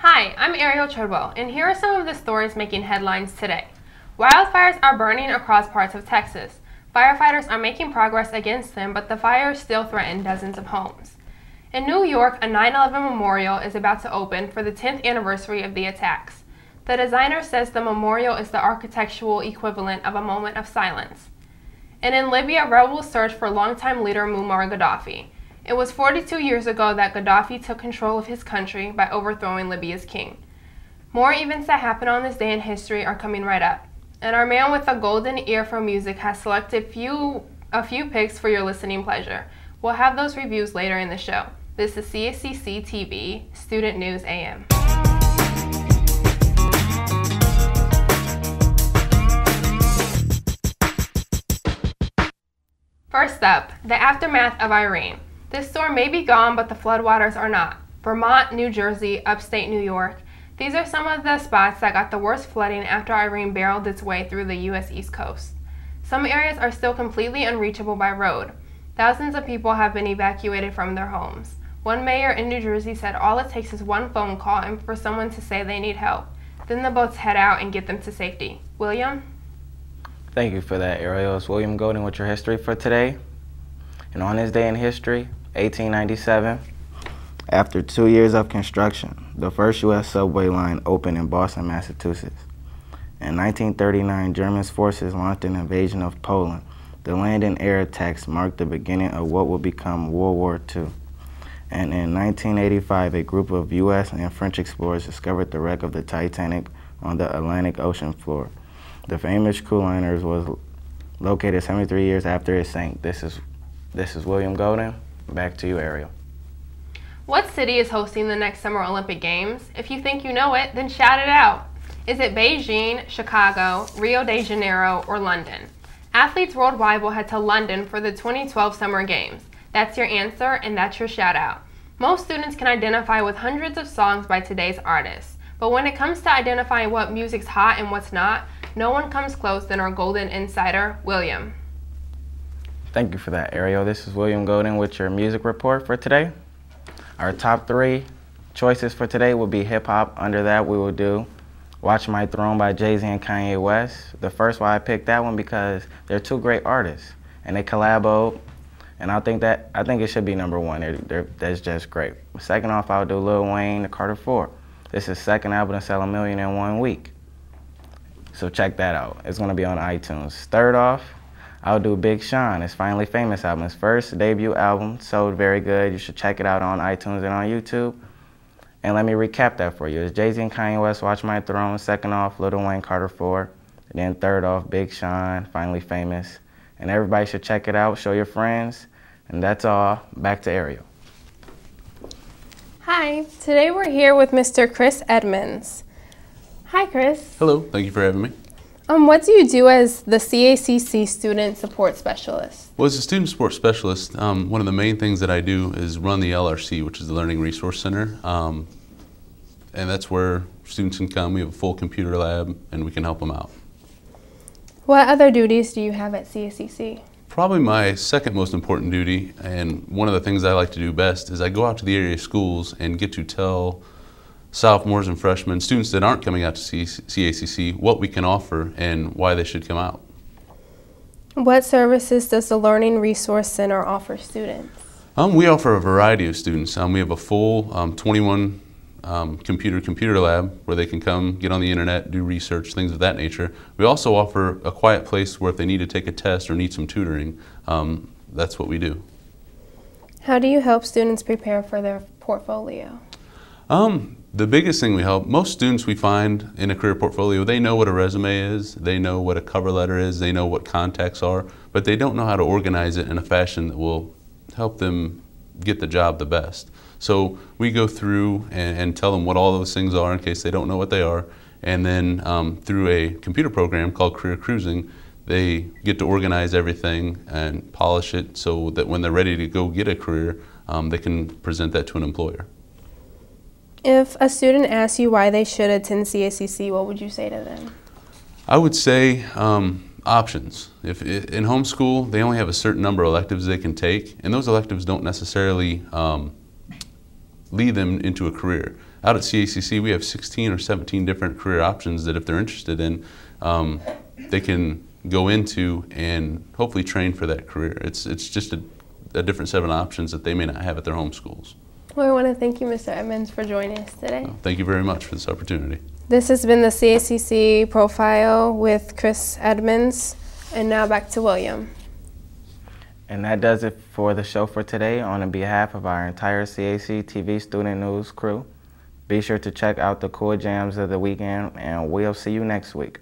Hi, I'm Ariel Treadwell, and here are some of the stories making headlines today. Wildfires are burning across parts of Texas. Firefighters are making progress against them, but the fires still threaten dozens of homes. In New York, a 9/11 memorial is about to open for the 10th anniversary of the attacks. The designer says the memorial is the architectural equivalent of a moment of silence. And in Libya, rebels search for longtime leader Muammar Gaddafi. It was 42 years ago that Gaddafi took control of his country by overthrowing Libya's king. More events that happen on this day in history are coming right up. And our man with a golden ear for music has selected a few picks for your listening pleasure. We'll have those reviews later in the show. This is CACC-TV Student News AM. First up, the aftermath of Irene. This storm may be gone, but the floodwaters are not. Vermont, New Jersey, upstate New York. These are some of the spots that got the worst flooding after Irene barreled its way through the U.S. East Coast. Some areas are still completely unreachable by road. Thousands of people have been evacuated from their homes. One mayor in New Jersey said all it takes is one phone call and for someone to say they need help. Then the boats head out and get them to safety. William? Thank you for that, Ariel. It's William Golden with your history for today. And on this day in history, 1897, after 2 years of construction, the first U.S. subway line opened in Boston, Massachusetts. In 1939, German forces launched an invasion of Poland. The land and air attacks marked the beginning of what would become World War II. And in 1985, a group of U.S. and French explorers discovered the wreck of the Titanic on the Atlantic Ocean floor. The famous cruise liner was located 73 years after it sank. This is William Golden. Back to you, Ariel. What city is hosting the next Summer Olympic Games? If you think you know it, then shout it out. Is it Beijing, Chicago, Rio de Janeiro, or London? Athletes worldwide will head to London for the 2012 Summer Games. That's your answer, and that's your shout out. Most students can identify with hundreds of songs by today's artists. But when it comes to identifying what music's hot and what's not, no one comes close than our Golden Insider, William. Thank you for that, Ariel. This is William Golden with your music report for today. Our top 3 choices for today will be hip-hop. Under that, we will do Watch My Throne by Jay-Z and Kanye West. The first why I picked that one because they're 2 great artists, and they collabo, and I think it should be number 1. That's just great. Second off, I'll do Lil Wayne, The Carter 4. This is his second album to sell 1 million in 1 week. So check that out. It's gonna be on iTunes. Third off, I'll do Big Sean, his Finally Famous album. His first debut album, sold very good. You should check it out on iTunes and on YouTube. And let me recap that for you. It's Jay-Z and Kanye West, Watch My Throne. Second off, Lil Wayne, Carter 4. And then third off, Big Sean, Finally Famous. And everybody should check it out, show your friends. And that's all. Back to Ariel. Hi, today we're here with Mr. Chris Edmonds. Hi, Chris. Hello, thank you for having me. What do you do as the CACC Student Support Specialist? Well, as a student support specialist, one of the main things that I do is run the LRC, which is the Learning Resource Center. And that's where students can come. We have a full computer lab, and we can help them out. What other duties do you have at CACC? Probably my second most important duty, and one of the things I like to do best, is I go out to the area schools and get to tell sophomores and freshmen, students that aren't coming out to CACC, what we can offer and why they should come out. What services does the Learning Resource Center offer students? We offer a variety of students. We have a full 21 computer lab where they can come, get on the internet, do research, things of that nature. We also offer a quiet place where if they need to take a test or need some tutoring, that's what we do. How do you help students prepare for their portfolio? The biggest thing we help, most students we find in a career portfolio, they know what a resume is, they know what a cover letter is, they know what contacts are, but they don't know how to organize it in a fashion that will help them get the job the best. So we go through and tell them what all those things are in case they don't know what they are, and then through a computer program called Career Cruising, they get to organize everything and polish it so that when they're ready to go get a career, they can present that to an employer. If a student asks you why they should attend CACC, what would you say to them? I would say options. If in homeschool, they only have a certain number of electives they can take, and those electives don't necessarily lead them into a career. out at CACC, we have 16 or 17 different career options that if they're interested in, they can go into and hopefully train for that career. It's just a different set of options that they may not have at their home schools. Well, I want to thank you, Mr. Edmonds, for joining us today. Thank you very much for this opportunity. This has been the CACC Profile with Chris Edmonds, and now back to William. And that does it for the show for today. On behalf of our entire CACC-TV Student News crew, be sure to check out the cool jams of the weekend, and we'll see you next week.